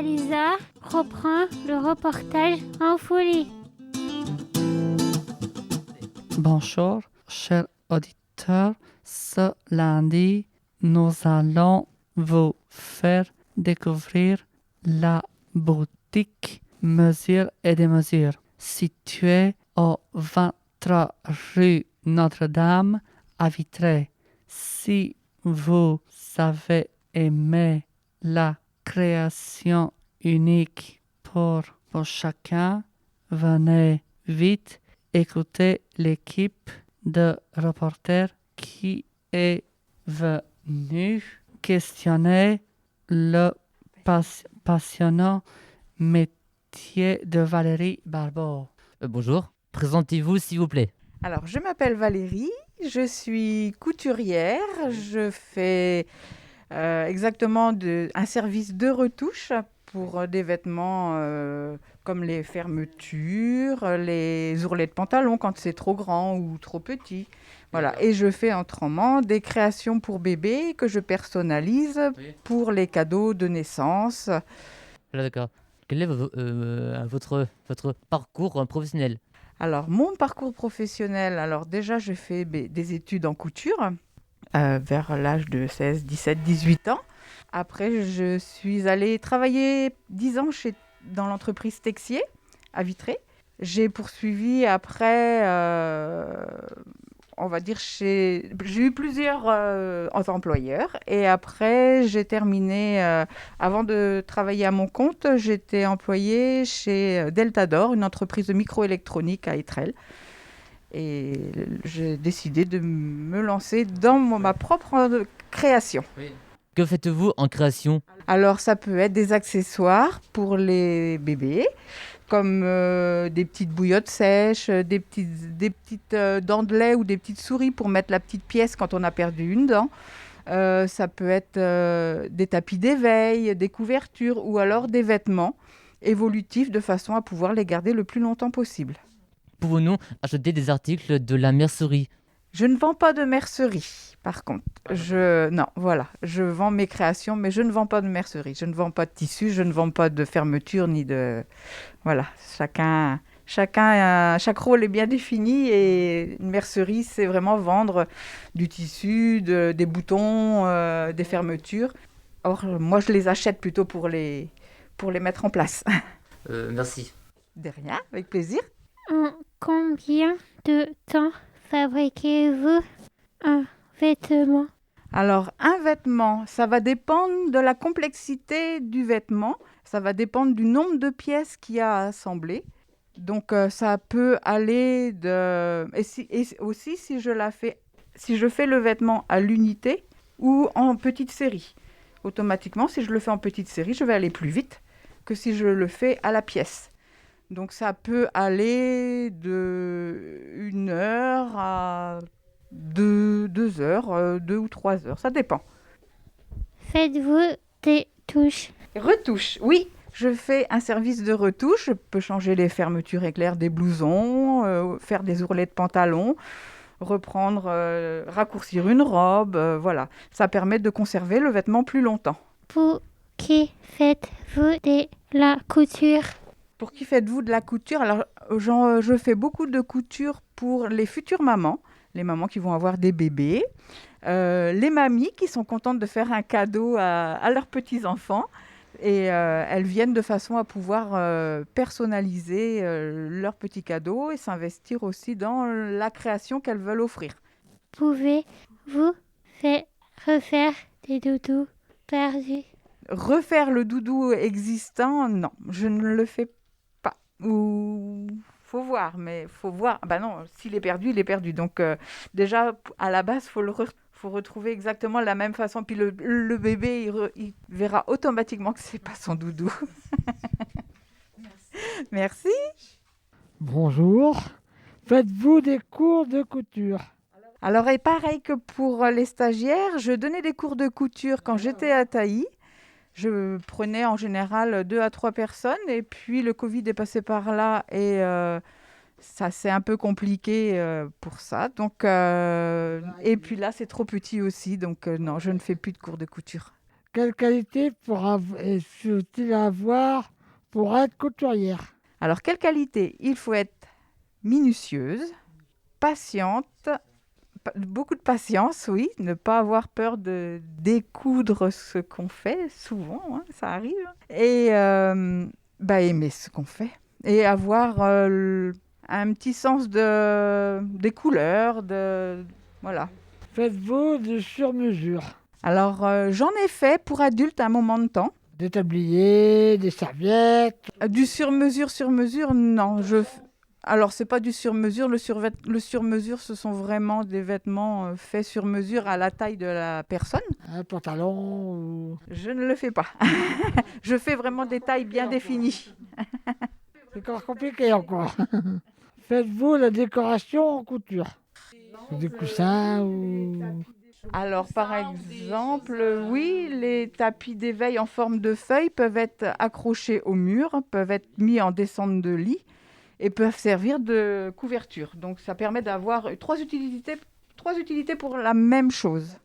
Lisa reprend le reportage en folie. Bonjour, chers auditeurs. Ce lundi, nous allons vous faire découvrir la boutique Mesures et Démesures, située au 23 rue Notre-Dame à Vitré. Si vous avez aimé la création unique pour chacun, venez vite écouter l'équipe de reporters qui est venue questionner le passionnant métier de Valérie Barbeau. Bonjour, présentez-vous s'il vous plaît. Alors, je m'appelle Valérie, je suis couturière, je fais exactement un service de retouche pour des vêtements comme les fermetures, les ourlets de pantalon quand c'est trop grand ou trop petit. Voilà. Et je fais autrement des créations pour bébés que je personnalise pour les cadeaux de naissance. D'accord. Quel est votre parcours professionnel? Alors, mon parcours professionnel, alors déjà, je fais des études en couture vers l'âge de 16, 17, 18 ans. Après, je suis allée travailler 10 ans dans l'entreprise Texier à Vitré. J'ai poursuivi après, on va dire, j'ai eu plusieurs employeurs. Et après, j'ai terminé, avant de travailler à mon compte, j'étais employée chez Deltador, une entreprise de microélectronique à Étrelles. Et j'ai décidé de me lancer dans ma propre création. Oui. Que faites-vous en création? Alors, ça peut être des accessoires pour les bébés, comme des petites bouillottes sèches, des petites dents de lait ou des petites souris pour mettre la petite pièce quand on a perdu une dent. Ça peut être des tapis d'éveil, des couvertures ou alors des vêtements évolutifs de façon à pouvoir les garder le plus longtemps possible. Pouvons-nous acheter des articles de la mercerie? Je ne vends pas de mercerie, par contre. Je vends mes créations, mais je ne vends pas de mercerie. Je ne vends pas de tissu, je ne vends pas de fermeture, ni de... Voilà, chaque rôle est bien défini et une mercerie, c'est vraiment vendre du tissu, des boutons, des fermetures. Or, moi, je les achète plutôt pour les mettre en place. Merci. De rien, avec plaisir. En combien de temps fabriquez-vous un vêtement? Alors, un vêtement, ça va dépendre de la complexité du vêtement. Ça va dépendre du nombre de pièces qu'il y a à assembler. Donc, ça peut aller de... Et aussi, si je fais le vêtement à l'unité ou en petite série. Automatiquement, si je le fais en petite série, je vais aller plus vite que si je le fais à la pièce. Donc, ça peut aller de 1 heure à 2 heures, 2 ou 3 heures, ça dépend. Faites-vous des touches? Retouche, oui. Je fais un service de retouche. Je peux changer les fermetures éclairs des blousons, faire des ourlets de pantalon, raccourcir une robe. Voilà. Ça permet de conserver le vêtement plus longtemps. Pour qui faites-vous de la couture? Pour qui faites-vous de la couture? Alors, je fais beaucoup de couture pour les futures mamans, les mamans qui vont avoir des bébés, les mamies qui sont contentes de faire un cadeau à leurs petits-enfants. Et elles viennent de façon à pouvoir personnaliser leur petit cadeau et s'investir aussi dans la création qu'elles veulent offrir. Pouvez-vous refaire des doudous perdus? Refaire le doudou existant, non, je ne le fais pas. Ou faut voir, mais faut voir. Ah bah non, s'il est perdu, il est perdu. Donc déjà, à la base, faut retrouver exactement la même façon. Puis le bébé, il verra automatiquement que c'est pas son doudou. Merci. Bonjour. Faites-vous des cours de couture? Alors, et pareil que pour les stagiaires, je donnais des cours de couture quand j'étais à Tailly. Je prenais en général 2 à 3 personnes et puis le Covid est passé par là et ça c'est un peu compliqué pour ça. Donc, et puis là c'est trop petit aussi, donc non, je ne fais plus de cours de couture. Quelle qualité faut-il avoir pour être couturière? Alors, quelle qualité? Il faut être minutieuse, patiente, beaucoup de patience, oui, ne pas avoir peur de découdre ce qu'on fait, souvent, hein, ça arrive, et aimer ce qu'on fait, et avoir un petit sens des couleurs, voilà. Faites-vous du sur-mesure? Alors, j'en ai fait pour adultes un moment de temps. Des tabliers, des serviettes? Du sur-mesure, non. Alors, c'est pas du sur-mesure. Le sur-mesure, ce sont vraiment des vêtements faits sur mesure à la taille de la personne. Un pantalon ou... Je ne le fais pas. Je fais vraiment des tailles bien définies. C'est encore compliqué encore. Faites-vous la décoration en couture? Des coussins ou... Alors, par exemple, oui, les tapis d'éveil en forme de feuilles peuvent être accrochés au mur, peuvent être mis en descente de lit et peuvent servir de couverture. Donc, ça permet d'avoir trois utilités pour la même chose.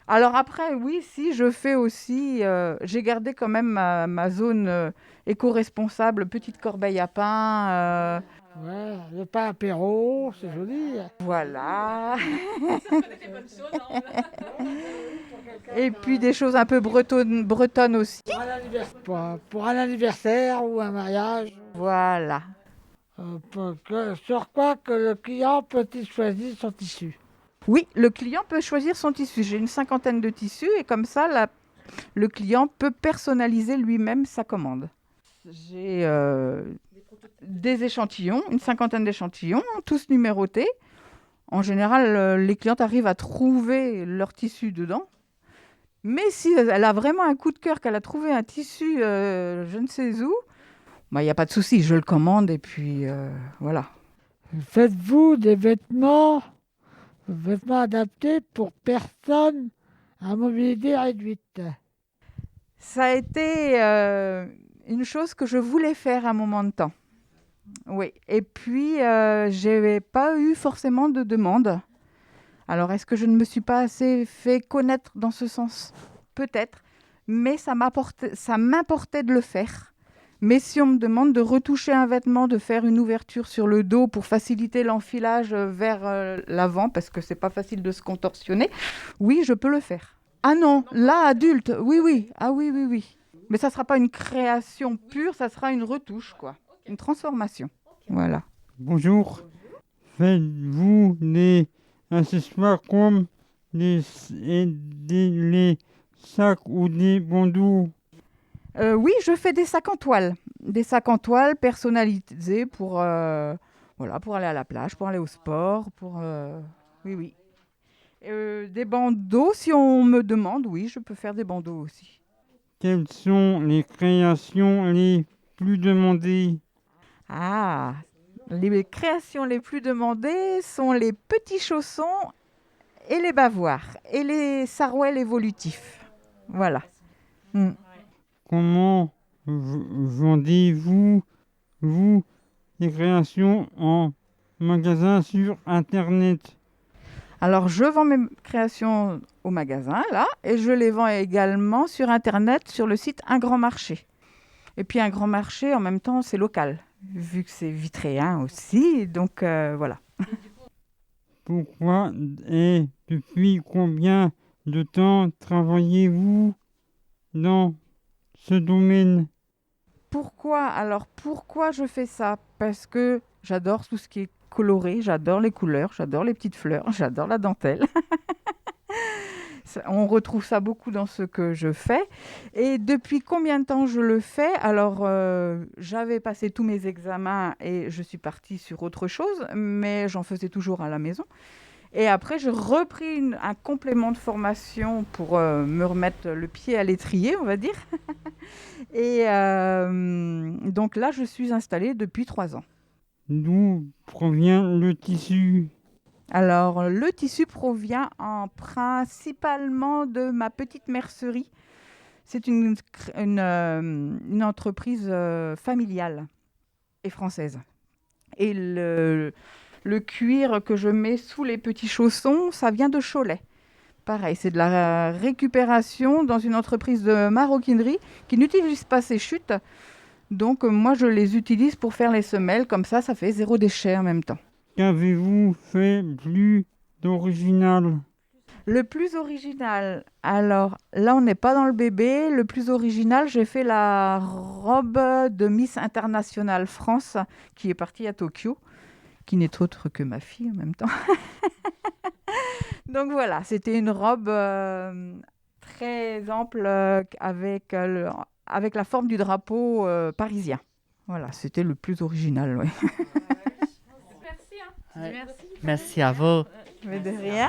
Alors après, oui, si, je fais aussi... j'ai gardé quand même ma zone éco-responsable, petite corbeille à pain. Ouais, le pain apéro, c'est joli. Voilà. Et puis des choses un peu bretonnes aussi. Pour un anniversaire ou un mariage. Voilà. Sur quoi que le client peut-il choisir son tissu? Oui, le client peut choisir son tissu. J'ai une 50aine de tissus et comme ça, le client peut personnaliser lui-même sa commande. J'ai des échantillons, une 50aine d'échantillons, tous numérotés. En général, les clientes arrivent à trouver leur tissu dedans. Mais si elle a vraiment un coup de cœur, qu'elle a trouvé un tissu je ne sais où, il n'y a pas de souci, je le commande et puis voilà. Faites-vous des vêtements adaptés pour personnes à mobilité réduite? Ça a été une chose que je voulais faire à un moment de temps. Oui, et puis je n'avais pas eu forcément de demande. Alors, est-ce que je ne me suis pas assez fait connaître dans ce sens? Peut-être, mais ça m'importait de le faire. Mais si on me demande de retoucher un vêtement, de faire une ouverture sur le dos pour faciliter l'enfilage vers l'avant, parce que c'est pas facile de se contorsionner, oui, je peux le faire. Ah non, là, adulte, oui. Ah oui, oui, oui. Mais ça sera pas une création pure, ça sera une retouche, quoi. Une transformation. Voilà. Bonjour. Faites-vous des accessoires comme les sacs ou des bandeaux? Oui, je fais des sacs en toile. Des sacs en toile personnalisés pour aller à la plage, pour aller au sport, oui. Des bandeaux, si on me demande, oui, je peux faire des bandeaux aussi. Quelles sont les créations les plus demandées? Ah, les créations les plus demandées sont les petits chaussons et les bavoirs et les sarouels évolutifs. Voilà. Comment vendez-vous les créations en magasin sur Internet? Alors, je vends mes créations au magasin, là, et je les vends également sur Internet, sur le site Un Grand Marché. Et puis, Un Grand Marché, en même temps, c'est local, vu que c'est vitréen aussi, donc voilà. Pourquoi et depuis combien de temps travaillez-vous dans ce domaine? Pourquoi je fais ça? Parce que j'adore tout ce qui est coloré, j'adore les couleurs, j'adore les petites fleurs, j'adore la dentelle. On retrouve ça beaucoup dans ce que je fais. Et depuis combien de temps je le fais? Alors, j'avais passé tous mes examens et je suis partie sur autre chose, mais j'en faisais toujours à la maison. Et après, j'ai repris un complément de formation pour me remettre le pied à l'étrier, on va dire. Et donc là, je suis installée depuis 3 ans. D'où provient le tissu? Alors, le tissu provient principalement de ma petite mercerie. C'est une entreprise familiale et française. Et le cuir que je mets sous les petits chaussons, ça vient de Cholet. Pareil, c'est de la récupération dans une entreprise de maroquinerie qui n'utilise pas ces chutes. Donc moi, je les utilise pour faire les semelles. Comme ça fait 0 déchet en même temps. Qu'avez-vous fait plus d'original? Le plus original, alors là, on n'est pas dans le bébé. Le plus original, j'ai fait la robe de Miss International France qui est partie à Tokyo, qui n'est autre que ma fille en même temps. Donc voilà, c'était une robe très ample avec la forme du drapeau parisien. Voilà, c'était le plus original. Ouais. Merci à vous. Mais de rien.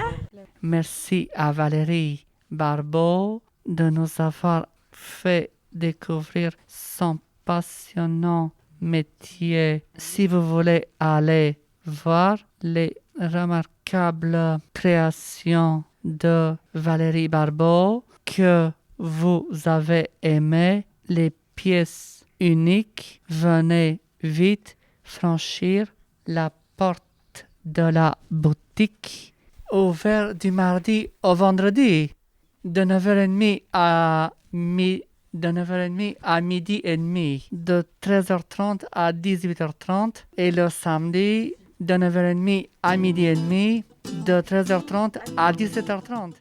Merci à Valérie Barbeau de nous avoir fait découvrir son passionnant métier. Si vous voulez aller voir les remarquables créations de Valérie Barbeau que vous avez aimées, les pièces uniques, venez vite franchir la porte de la boutique, ouvert du mardi au vendredi, de 9h30 à midi et demi, de 13h30 à 18h30, et le samedi, de 9h30 à midi et demi, de 13h30 à 17h30.